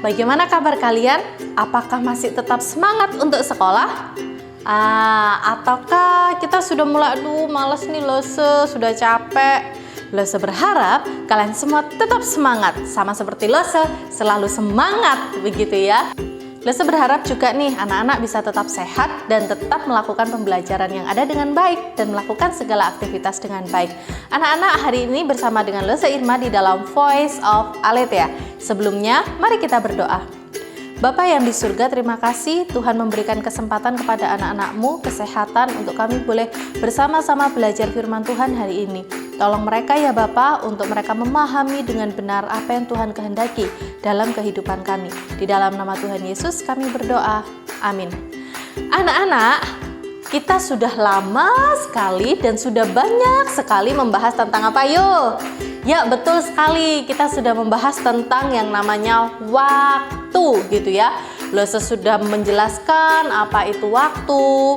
bagaimana kabar kalian? Apakah masih tetap semangat untuk sekolah? Ataukah kita sudah mulai, malas nih Lese, sudah capek? Lese berharap kalian semua tetap semangat, sama seperti Lese, selalu semangat, begitu ya. Lese berharap juga nih anak-anak bisa tetap sehat dan tetap melakukan pembelajaran yang ada dengan baik dan melakukan segala aktivitas dengan baik. Anak-anak, hari ini bersama dengan Lese Irma di dalam Voice of Aletheia. Sebelumnya, mari kita berdoa. Bapa yang di surga, terima kasih Tuhan memberikan kesempatan kepada anak-anak-Mu kesehatan untuk kami boleh bersama-sama belajar firman Tuhan hari ini. Tolong mereka ya Bapa untuk mereka memahami dengan benar apa yang Tuhan kehendaki dalam kehidupan kami. Di dalam nama Tuhan Yesus kami berdoa. Amin. Anak-anak, kita sudah lama sekali dan sudah banyak sekali membahas tentang apa yuk? Ya, betul sekali. Kita sudah membahas tentang yang namanya waktu gitu ya. Lese sudah menjelaskan apa itu waktu,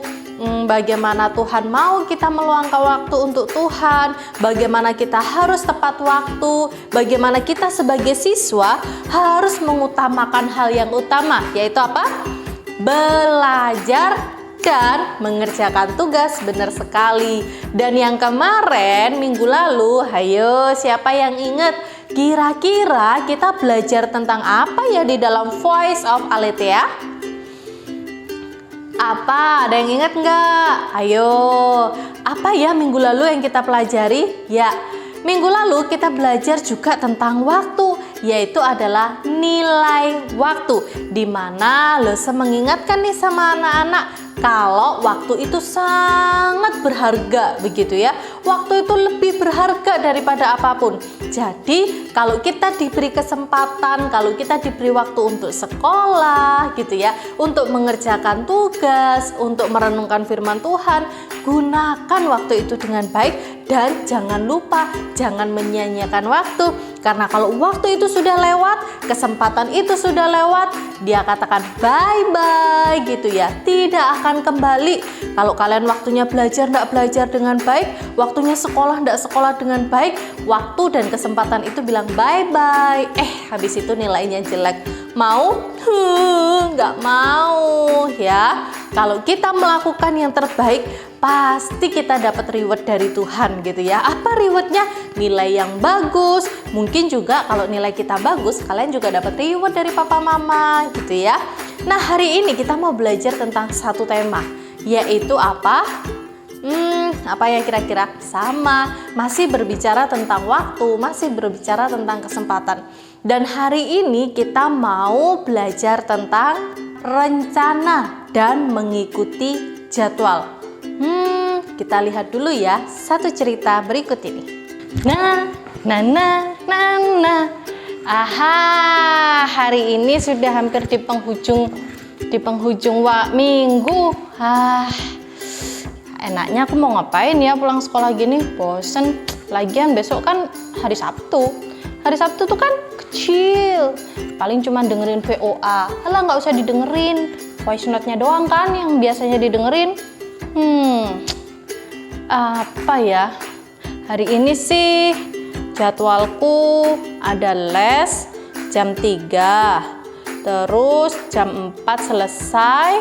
bagaimana Tuhan mau kita meluangkan waktu untuk Tuhan, bagaimana kita harus tepat waktu, bagaimana kita sebagai siswa harus mengutamakan hal yang utama, yaitu apa? Belajar dan mengerjakan tugas, benar sekali. Dan yang kemarin minggu lalu, ayo siapa yang ingat? Kira-kira kita belajar tentang apa ya di dalam Voice of Aletheia? Apa? Ada yang ingat nggak? Ayo, apa ya minggu lalu yang kita pelajari? Ya, minggu lalu kita belajar juga tentang waktu, yaitu adalah nilai waktu. Dimana Lese mengingatkan nih sama anak-anak, kalau waktu itu sangat berharga, begitu ya. Waktu itu lebih berharga daripada apapun. Jadi, kalau kita diberi kesempatan, kalau kita diberi waktu untuk sekolah, gitu ya, untuk mengerjakan tugas, untuk merenungkan firman Tuhan, gunakan waktu itu dengan baik dan jangan lupa, jangan menyia-nyiakan waktu. Karena kalau waktu itu sudah lewat, kesempatan itu sudah lewat, dia katakan bye-bye gitu ya, tidak akan kembali. Kalau kalian waktunya belajar tidak belajar dengan baik, waktunya sekolah tidak sekolah dengan baik, waktu dan kesempatan itu bilang bye-bye. Habis itu nilainya jelek. Mau? Nggak mau ya. Kalau kita melakukan yang terbaik, pasti kita dapat reward dari Tuhan gitu ya. Apa rewardnya? Nilai yang bagus. Mungkin juga kalau nilai kita bagus, kalian juga dapat reward dari papa mama gitu ya. Nah, hari ini kita mau belajar tentang satu tema, yaitu apa? Apa ya kira-kira? Sama, masih berbicara tentang waktu, masih berbicara tentang kesempatan. Dan hari ini kita mau belajar tentang rencana dan mengikuti jadwal. Kita lihat dulu ya satu cerita berikut ini. Hari ini sudah hampir di penghujung minggu. Enaknya aku mau ngapain ya pulang sekolah gini? Bosen. Lagian besok kan hari Sabtu. Hari Sabtu tuh kan kecil. Paling cuma dengerin VOA. Alah, nggak usah didengerin. Voice note-nya doang kan yang biasanya didengerin. Apa ya? Hari ini sih jadwalku ada les jam 3. Terus jam 4 selesai.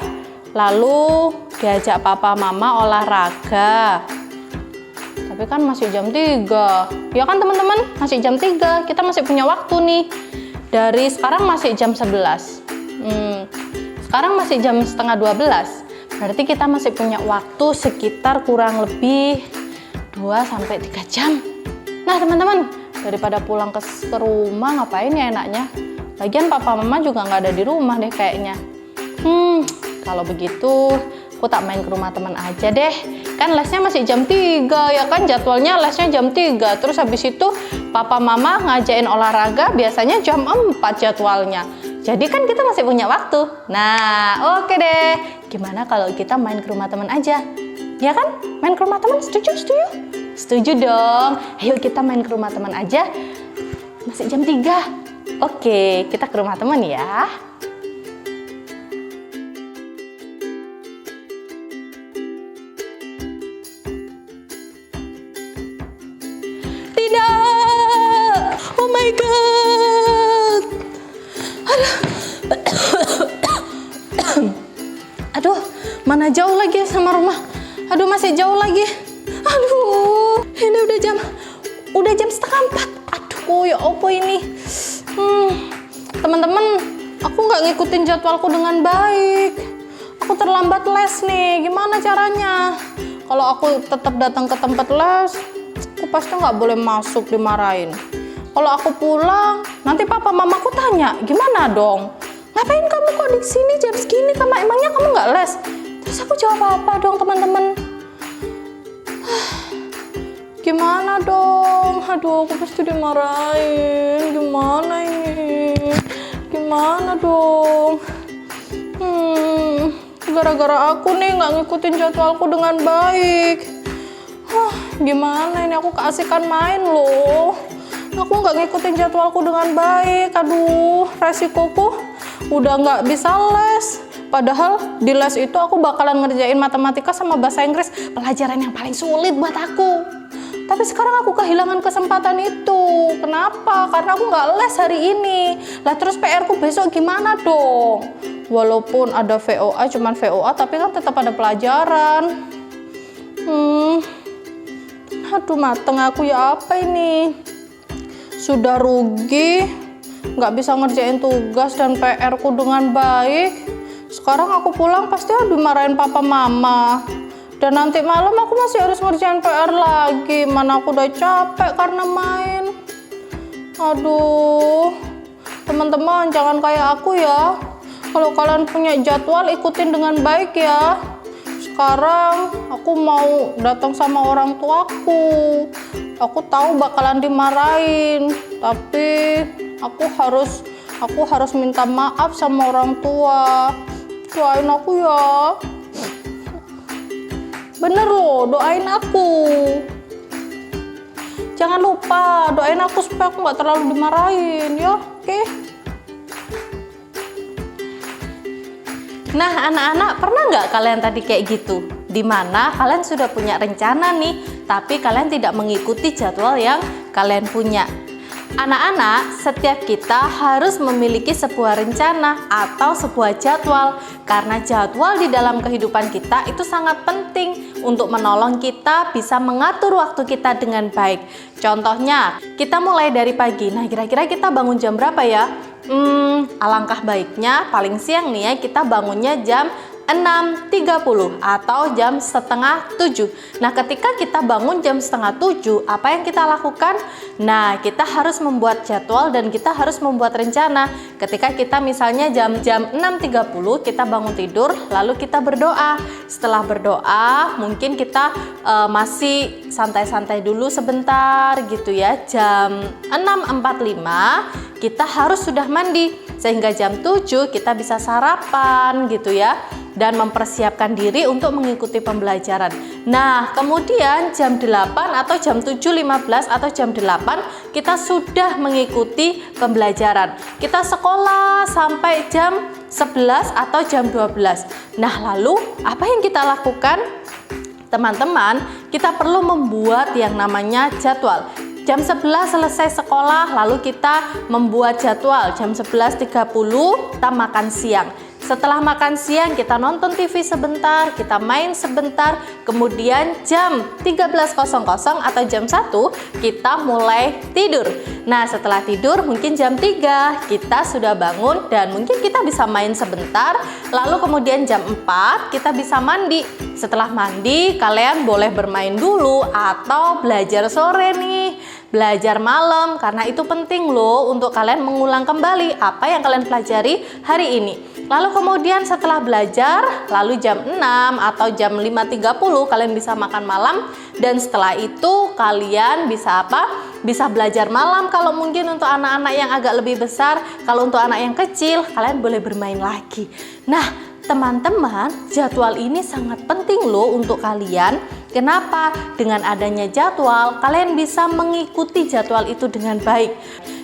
Lalu diajak papa mama olahraga. Tapi kan masih jam 3. Ya kan teman-teman, masih jam 3. Kita masih punya waktu nih. Dari sekarang masih jam 11. Sekarang masih jam setengah 12. Berarti kita masih punya waktu sekitar kurang lebih 2-3 jam. Nah teman-teman, daripada pulang ke rumah ngapain ya enaknya? Lagian papa mama juga nggak ada di rumah deh kayaknya. Kalau begitu aku tak main ke rumah teman aja deh. Kan lesnya masih jam 3 ya kan, jadwalnya lesnya jam 3. Terus habis itu papa mama ngajain olahraga biasanya jam 4 jadwalnya. Jadi kan kita masih punya waktu. Nah, oke deh. Gimana kalau kita main ke rumah teman aja? Ya kan? Main ke rumah teman, setuju? Setuju dong. Ayo kita main ke rumah teman aja. Masih jam 3. Oke, kita ke rumah teman ya. Tidak! Oh my God! Aduh. Mana jauh lagi sama rumah. Aduh, masih jauh lagi. Aduh, ini udah jam 3:30. Aduh, ya apa ini? Teman-teman, aku nggak ngikutin jadwalku dengan baik. Aku terlambat les nih. Gimana caranya? Kalau aku tetap datang ke tempat les, aku pasti nggak boleh masuk, dimarahin. Kalau aku pulang, nanti papa mamaku tanya, gimana dong? Ngapain kamu kok di sini jam segini? Emangnya kamu nggak les? Terus aku jawab apa dong, teman-teman? Gimana dong? Aduh, aku pasti dimarahin. Gimana ini? Gimana dong? Gara-gara aku nih nggak ngikutin jadwalku dengan baik. Gimana ini, aku keasikan main loh. Aku nggak ngikutin jadwalku dengan baik. Aduh, resikoku udah nggak bisa les. Padahal di les itu aku bakalan ngerjain matematika sama bahasa Inggris, pelajaran yang paling sulit buat aku. Tapi sekarang aku kehilangan kesempatan itu. Kenapa? Karena aku nggak les hari ini. Lah terus PR-ku besok gimana dong? Walaupun ada VOA, cuman VOA, tapi kan tetap ada pelajaran. Aduh, mateng aku ya, apa ini? Sudah rugi, nggak bisa ngerjain tugas dan PR-ku dengan baik. Sekarang aku pulang pasti dimarahin papa mama. Dan nanti malam aku masih harus ngerjain PR lagi. Mana aku udah capek karena main. Aduh, teman-teman jangan kayak aku ya. Kalau kalian punya jadwal, ikutin dengan baik ya. Sekarang aku mau datang sama orang tuaku. Aku tahu bakalan dimarahin, tapi aku harus minta maaf sama orang tua. Doain aku ya. Bener loh, doain aku. Jangan lupa doain aku supaya aku nggak terlalu dimarahin ya, oke? Nah, anak-anak, pernah nggak kalian tadi kayak gitu? Dimana kalian sudah punya rencana nih, tapi kalian tidak mengikuti jadwal yang kalian punya. Anak-anak, setiap kita harus memiliki sebuah rencana atau sebuah jadwal, karena jadwal di dalam kehidupan kita itu sangat penting untuk menolong kita bisa mengatur waktu kita dengan baik. Contohnya, kita mulai dari pagi. Nah, kira-kira kita bangun jam berapa ya? Alangkah baiknya paling siang nih ya, kita bangunnya jam 6.30 atau jam 6:30. Nah, ketika kita bangun jam 6:30, apa yang kita lakukan? Nah, kita harus membuat jadwal dan kita harus membuat rencana. Ketika kita misalnya jam 6.30 kita bangun tidur, lalu kita berdoa. Setelah berdoa, mungkin kita masih santai-santai dulu sebentar gitu ya. Jam 6.45 kita harus sudah mandi, sehingga jam 7 kita bisa sarapan gitu ya, dan mempersiapkan diri untuk mengikuti pembelajaran. Nah, kemudian jam 8 atau jam 7.15 atau jam 8 kita sudah mengikuti pembelajaran. Kita sekolah sampai jam 11 atau jam 12. Nah, lalu apa yang kita lakukan? Teman-teman, kita perlu membuat yang namanya jadwal. Jam 11 selesai sekolah, lalu kita membuat jadwal. Jam 11.30 kita makan siang. Setelah makan siang kita nonton TV sebentar, kita main sebentar, kemudian jam 13.00 atau jam 1 kita mulai tidur. Nah, setelah tidur mungkin jam 3 kita sudah bangun dan mungkin kita bisa main sebentar, lalu kemudian jam 4 kita bisa mandi. Setelah mandi kalian boleh bermain dulu atau belajar sore nih, belajar malam, karena itu penting loh untuk kalian mengulang kembali apa yang kalian pelajari hari ini. Lalu kemudian setelah belajar, lalu jam 6 atau jam 5.30 kalian bisa makan malam, dan setelah itu kalian bisa apa? Bisa belajar malam kalau mungkin untuk anak-anak yang agak lebih besar. Kalau untuk anak yang kecil, kalian boleh bermain lagi. Nah, teman-teman, jadwal ini sangat penting loh untuk kalian. Kenapa? Dengan adanya jadwal, kalian bisa mengikuti jadwal itu dengan baik.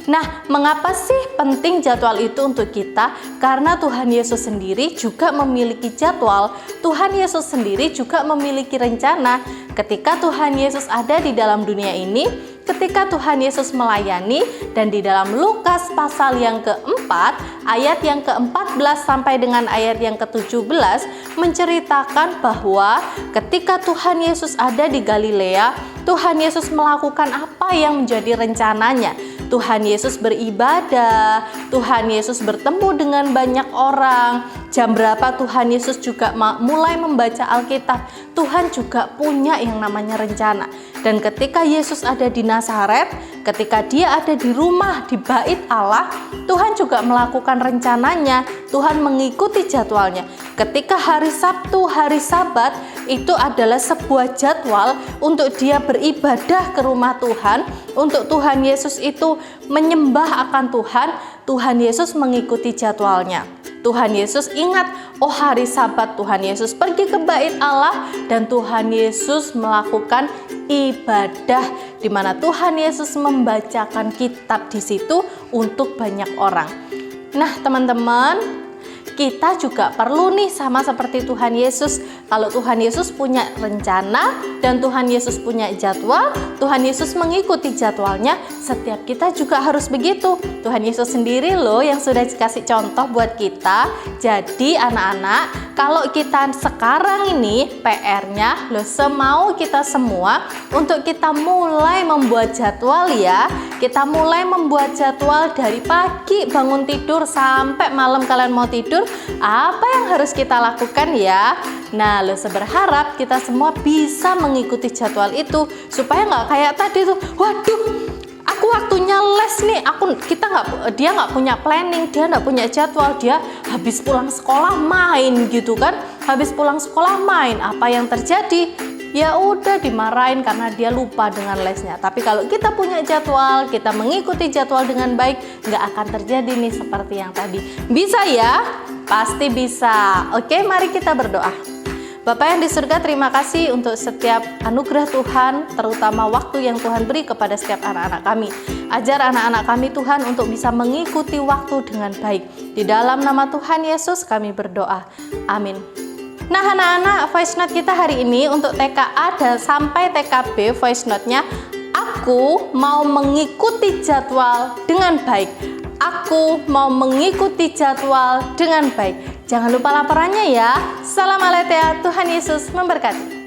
Nah, mengapa sih penting jadwal itu untuk kita? Karena Tuhan Yesus sendiri juga memiliki jadwal. Tuhan Yesus sendiri juga memiliki rencana. Ketika Tuhan Yesus ada di dalam dunia ini, ketika Tuhan Yesus melayani, dan di dalam Lukas pasal yang keempat, ayat yang ke-14 sampai dengan ayat yang ke-17 menceritakan bahwa ketika Tuhan Yesus ada di Galilea, Tuhan Yesus melakukan apa yang menjadi rencananya. Tuhan Yesus beribadah, Tuhan Yesus bertemu dengan banyak orang. Jam berapa Tuhan Yesus juga mulai membaca Alkitab. Tuhan juga punya yang namanya rencana. Dan ketika Yesus ada di Nazaret, ketika dia ada di rumah, di bait Allah, Tuhan juga melakukan rencananya. Tuhan mengikuti jadwalnya. Ketika hari Sabtu, hari Sabat, itu adalah sebuah jadwal untuk dia beribadah ke rumah Tuhan, untuk Tuhan Yesus itu menyembah akan Tuhan. Tuhan Yesus mengikuti jadwalnya. Tuhan Yesus ingat, oh hari Sabat Tuhan Yesus pergi ke bait Allah, dan Tuhan Yesus melakukan ibadah di mana Tuhan Yesus membacakan kitab di situ untuk banyak orang. Nah, teman-teman, kita juga perlu nih sama seperti Tuhan Yesus. Kalau Tuhan Yesus punya rencana dan Tuhan Yesus punya jadwal, Tuhan Yesus mengikuti jadwalnya, setiap kita juga harus begitu. Tuhan Yesus sendiri loh yang sudah dikasih contoh buat kita. Jadi anak-anak, kalau kita sekarang ini PR-nya loh, semau kita semua untuk kita mulai membuat jadwal ya. Kita mulai membuat jadwal dari pagi bangun tidur sampai malam kalian mau tidur. Apa yang harus kita lakukan ya? Nah, Luse berharap kita semua bisa mengikuti jadwal itu supaya nggak kayak tadi tuh, waduh, aku waktunya les nih, dia nggak punya planning, dia nggak punya jadwal, dia habis pulang sekolah main gitu kan, habis pulang sekolah main, apa yang terjadi? Ya udah dimarahin karena dia lupa dengan lesnya. Tapi kalau kita punya jadwal, kita mengikuti jadwal dengan baik, nggak akan terjadi nih seperti yang tadi. Bisa ya? Pasti bisa. Oke, mari kita berdoa. Bapak yang di surga, terima kasih untuk setiap anugerah Tuhan, terutama waktu yang Tuhan beri kepada setiap anak-anak kami. Ajar anak-anak kami Tuhan untuk bisa mengikuti waktu dengan baik. Di dalam nama Tuhan Yesus kami berdoa. Amin. Nah anak-anak, voice note kita hari ini untuk TKA dan sampai TKB, voice note-nya, aku mau mengikuti jadwal dengan baik. Aku mau mengikuti jadwal dengan baik. Jangan lupa laporannya ya. Salam Aletheia, Tuhan Yesus memberkati.